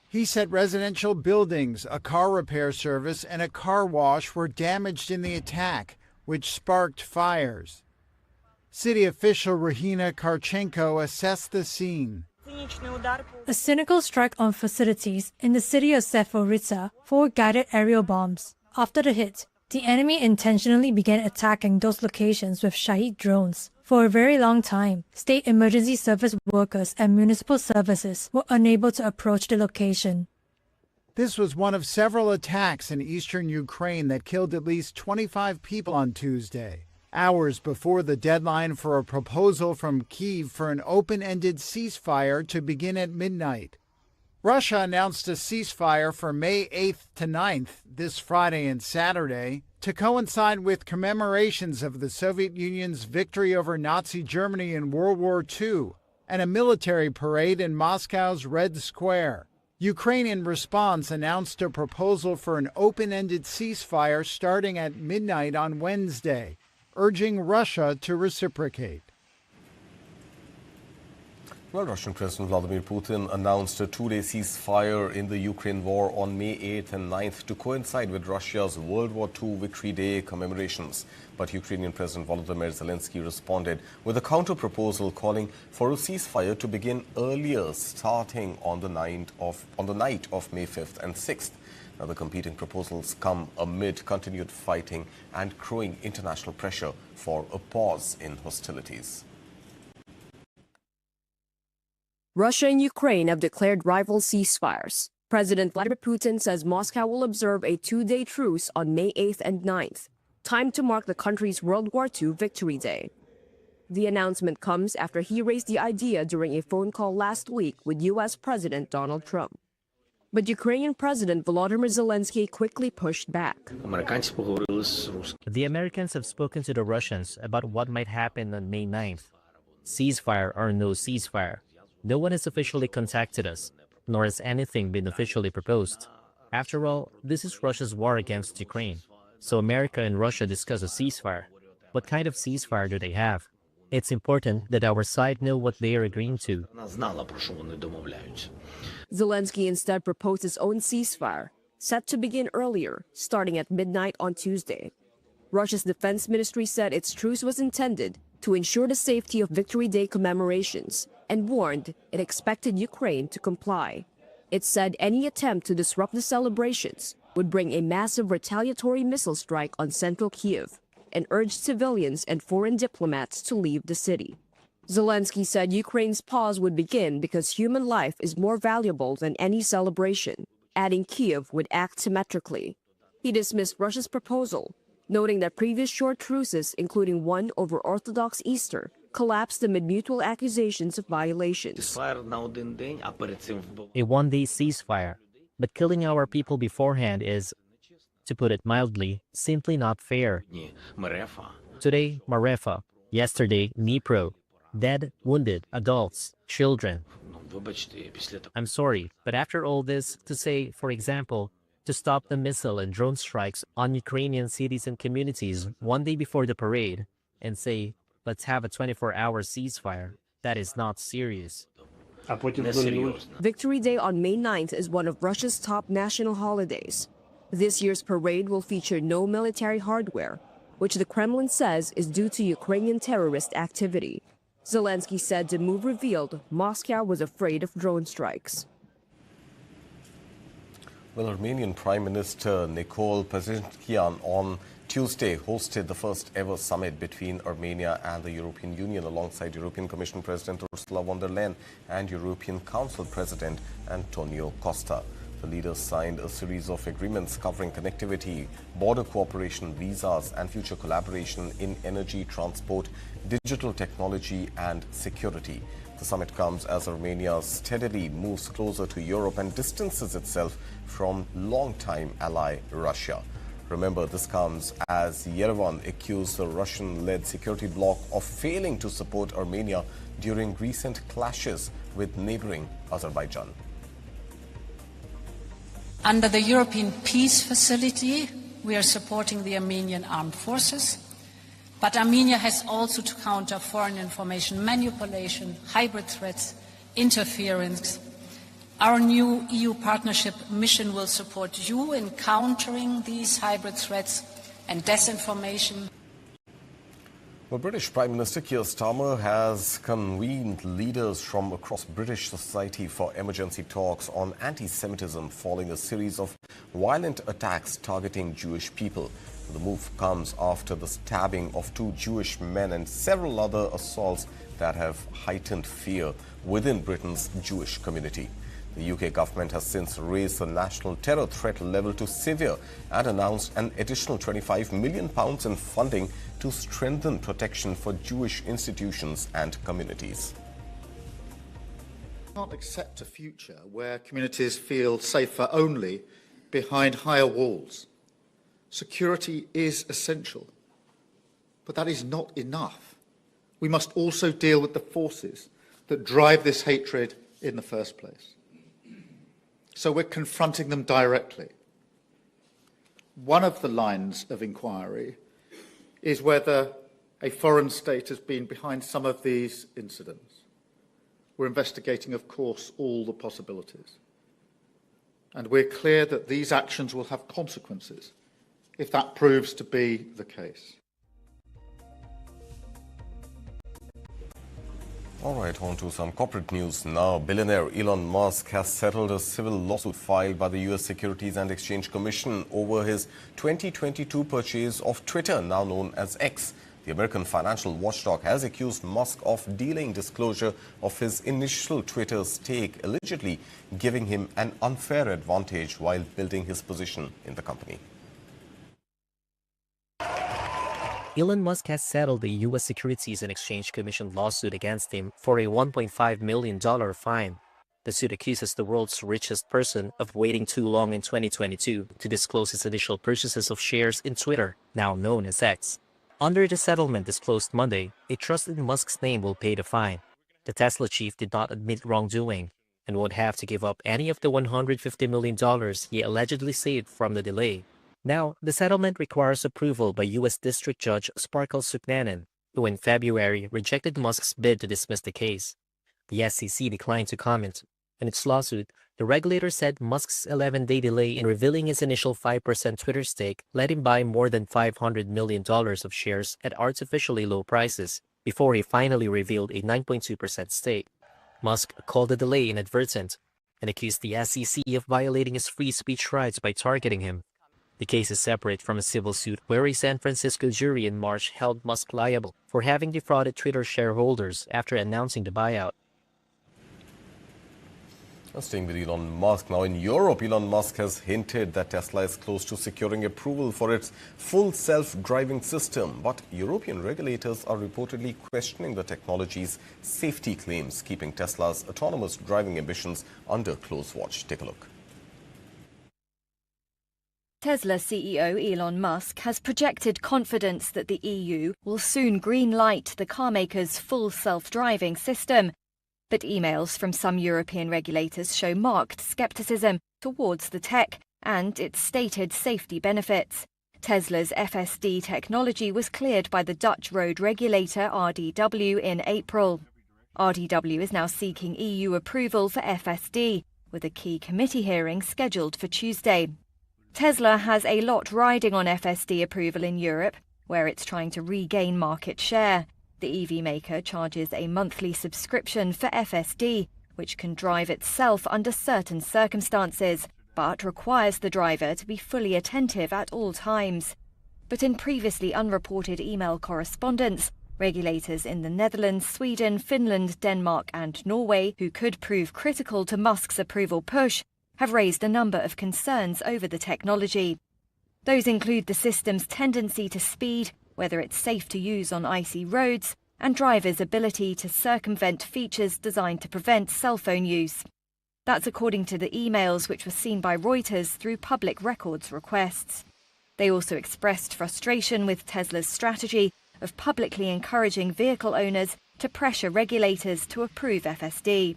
He said residential buildings, a car repair service, and a car wash were damaged in the attack, which sparked fires. City official Rahina Karchenko assessed the scene. A cynical strike on facilities in the city of Zaporizhzhia, 4 guided aerial bombs. After the hit, the enemy intentionally began attacking those locations with Shahid drones. For a very long time, state emergency service workers and municipal services were unable to approach the location. This was one of several attacks in eastern Ukraine that killed at least 25 people on Tuesday, hours before the deadline for a proposal from Kyiv for an open-ended ceasefire to begin at midnight. Russia announced a ceasefire for May 8th to 9th, this Friday and Saturday, to coincide with commemorations of the Soviet Union's victory over Nazi Germany in World War II and a military parade in Moscow's Red Square. Ukraine, in response, announced a proposal for an open-ended ceasefire starting at midnight on Wednesday, urging Russia to reciprocate. Well, Russian President Vladimir Putin announced a 2-day ceasefire in the Ukraine war on May 8th and 9th to coincide with Russia's World War II Victory Day commemorations. But Ukrainian President Volodymyr Zelensky responded with a counter-proposal calling for a ceasefire to begin earlier, starting on the night of May 5th and 6th. Now, the competing proposals come amid continued fighting and growing international pressure for a pause in hostilities. Russia and Ukraine have declared rival ceasefires. President Vladimir Putin says Moscow will observe a 2-day truce on May 8th and 9th, timed to mark the country's World War II Victory Day. The announcement comes after he raised the idea during a phone call last week with U.S. President Donald Trump. But Ukrainian President Volodymyr Zelensky quickly pushed back. The Americans have spoken to the Russians about what might happen on May 9th. Ceasefire or no ceasefire. No one has officially contacted us, nor has anything been officially proposed. After all, this is Russia's war against Ukraine. So America and Russia discuss a ceasefire. What kind of ceasefire do they have? It's important that our side know what they are agreeing to. Zelensky instead proposed his own ceasefire, set to begin earlier, starting at midnight on Tuesday. Russia's defense ministry said its truce was intended to ensure the safety of Victory Day commemorations and warned it expected Ukraine to comply. It said any attempt to disrupt the celebrations would bring a massive retaliatory missile strike on central Kyiv and urged civilians and foreign diplomats to leave the city. Zelensky said Ukraine's pause would begin because human life is more valuable than any celebration, adding Kyiv would act symmetrically. He dismissed Russia's proposal, noting that previous short truces, including one over Orthodox Easter, collapsed amid mutual accusations of violations. A 1-day ceasefire, but killing our people beforehand is, to put it mildly, simply not fair. Today, Marefa. Yesterday, Dnipro. Dead, wounded, adults, children. I'm sorry, but after all this, to say, for example, to stop the missile and drone strikes on Ukrainian cities and communities 1 day before the parade, and say, let's have a 24-hour ceasefire, that is not serious. Victory Day on May 9th is one of Russia's top national holidays. This year's parade will feature no military hardware, which the Kremlin says is due to Ukrainian terrorist activity. Zelensky said the move revealed Moscow was afraid of drone strikes. Well, Armenian Prime Minister Nikol Pashinyan on Tuesday hosted the first ever summit between Armenia and the European Union alongside European Commission President Ursula von der Leyen and European Council President Antonio Costa. The leaders signed a series of agreements covering connectivity, border cooperation, visas and future collaboration in energy, transport, digital technology and security. The summit comes as Armenia steadily moves closer to Europe and distances itself from longtime ally Russia. Remember, this comes as Yerevan accused the Russian-led security bloc of failing to support Armenia during recent clashes with neighboring Azerbaijan. Under the European Peace Facility, we are supporting the Armenian armed forces, but Armenia has also to counter foreign information manipulation, hybrid threats, interference. Our new EU partnership mission will support you in countering these hybrid threats and disinformation. Well, British Prime Minister Keir Starmer has convened leaders from across British society for emergency talks on anti-Semitism following a series of violent attacks targeting Jewish people. The move comes after the stabbing of 2 Jewish men and several other assaults that have heightened fear within Britain's Jewish community. The UK government has since raised the national terror threat level to severe and announced an additional £25 million in funding to strengthen protection for Jewish institutions and communities. We can't accept a future where communities feel safer only behind higher walls. Security is essential, but that is not enough. We must also deal with the forces that drive this hatred in the first place. So we're confronting them directly. One of the lines of inquiry is whether a foreign state has been behind some of these incidents. We're investigating, of course, all the possibilities. And we're clear that these actions will have consequences if that proves to be the case. All right, on to some corporate news now. Billionaire Elon Musk has settled a civil lawsuit filed by the U.S. Securities and Exchange Commission over his 2022 purchase of Twitter, now known as X. The American financial watchdog has accused Musk of delaying disclosure of his initial Twitter stake, allegedly giving him an unfair advantage while building his position in the company. Elon Musk has settled the U.S. Securities and Exchange Commission lawsuit against him for a $1.5 million fine. The suit accuses the world's richest person of waiting too long in 2022 to disclose his initial purchases of shares in Twitter, now known as X. Under the settlement disclosed Monday, a trust in Musk's name will pay the fine. The Tesla chief did not admit wrongdoing and won't have to give up any of the $150 million he allegedly saved from the delay. Now, the settlement requires approval by U.S. District Judge Sparkle Suknanen, who in February rejected Musk's bid to dismiss the case. The SEC declined to comment. In its lawsuit, the regulator said Musk's 11-day delay in revealing his initial 5% Twitter stake let him buy more than $500 million of shares at artificially low prices before he finally revealed a 9.2% stake. Musk called the delay inadvertent and accused the SEC of violating his free speech rights by targeting him. The case is separate from a civil suit where a San Francisco jury in March held Musk liable for having defrauded Twitter shareholders after announcing the buyout. Staying with Elon Musk, now in Europe, Elon Musk has hinted that Tesla is close to securing approval for its full self-driving system. But European regulators are reportedly questioning the technology's safety claims, keeping Tesla's autonomous driving ambitions under close watch. Take a look. Tesla CEO Elon Musk has projected confidence that the EU will soon green-light the carmaker's full self-driving system. But emails from some European regulators show marked scepticism towards the tech and its stated safety benefits. Tesla's FSD technology was cleared by the Dutch road regulator RDW in April. RDW is now seeking EU approval for FSD, with a key committee hearing scheduled for Tuesday. Tesla has a lot riding on FSD approval in Europe, where it's trying to regain market share. The EV maker charges a monthly subscription for FSD, which can drive itself under certain circumstances, but requires the driver to be fully attentive at all times. But in previously unreported email correspondence, regulators in the Netherlands, Sweden, Finland, Denmark and Norway, who could prove critical to Musk's approval push, have raised a number of concerns over the technology. Those include the system's tendency to speed, whether it's safe to use on icy roads, and drivers' ability to circumvent features designed to prevent cell phone use. That's according to the emails which were seen by Reuters through public records requests. They also expressed frustration with Tesla's strategy of publicly encouraging vehicle owners to pressure regulators to approve FSD.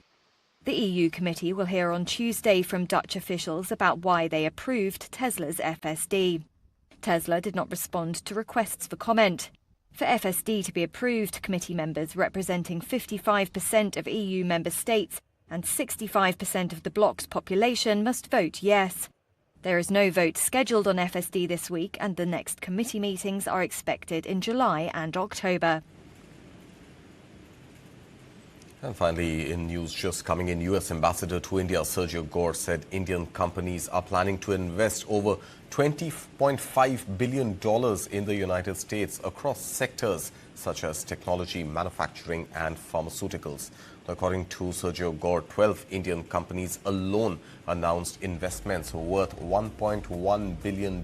The EU committee will hear on Tuesday from Dutch officials about why they approved Tesla's FSD. Tesla did not respond to requests for comment. For FSD to be approved, committee members representing 55% of EU member states and 65% of the bloc's population must vote yes. There is no vote scheduled on FSD this week, and the next committee meetings are expected in July and October. And finally, in news just coming in, U.S. Ambassador to India Sergio Gore said Indian companies are planning to invest over $20.5 billion in the United States across sectors such as technology, manufacturing and pharmaceuticals. According to Sergio Gore, 12 Indian companies alone announced investments worth $1.1 billion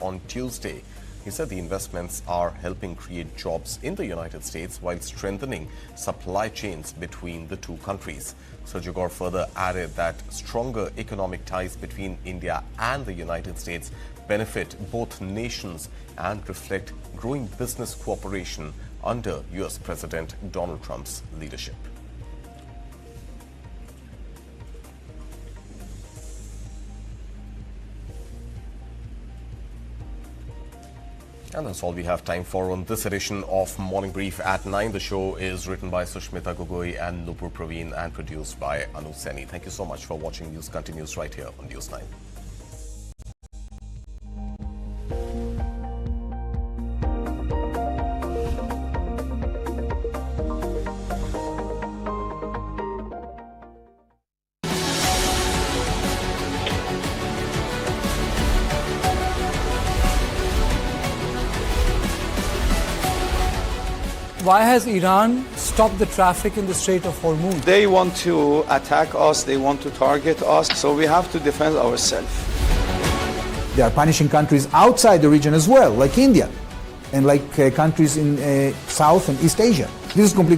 on Tuesday. He said the investments are helping create jobs in the United States while strengthening supply chains between the two countries. Sergio Gore further added that stronger economic ties between India and the United States benefit both nations and reflect growing business cooperation under U.S. President Donald Trump's leadership. And that's all we have time for on this edition of Morning Brief at 9. The show is written by Sushmita Gogoi and Nupur Praveen and produced by Anu Seni. Thank you so much for watching. News continues right here on News9. Why has Iran stopped the traffic in the Strait of Hormuz? They want to attack us, they want to target us, so we have to defend ourselves. They are punishing countries outside the region as well, like India, and like countries in South and East Asia. This is completely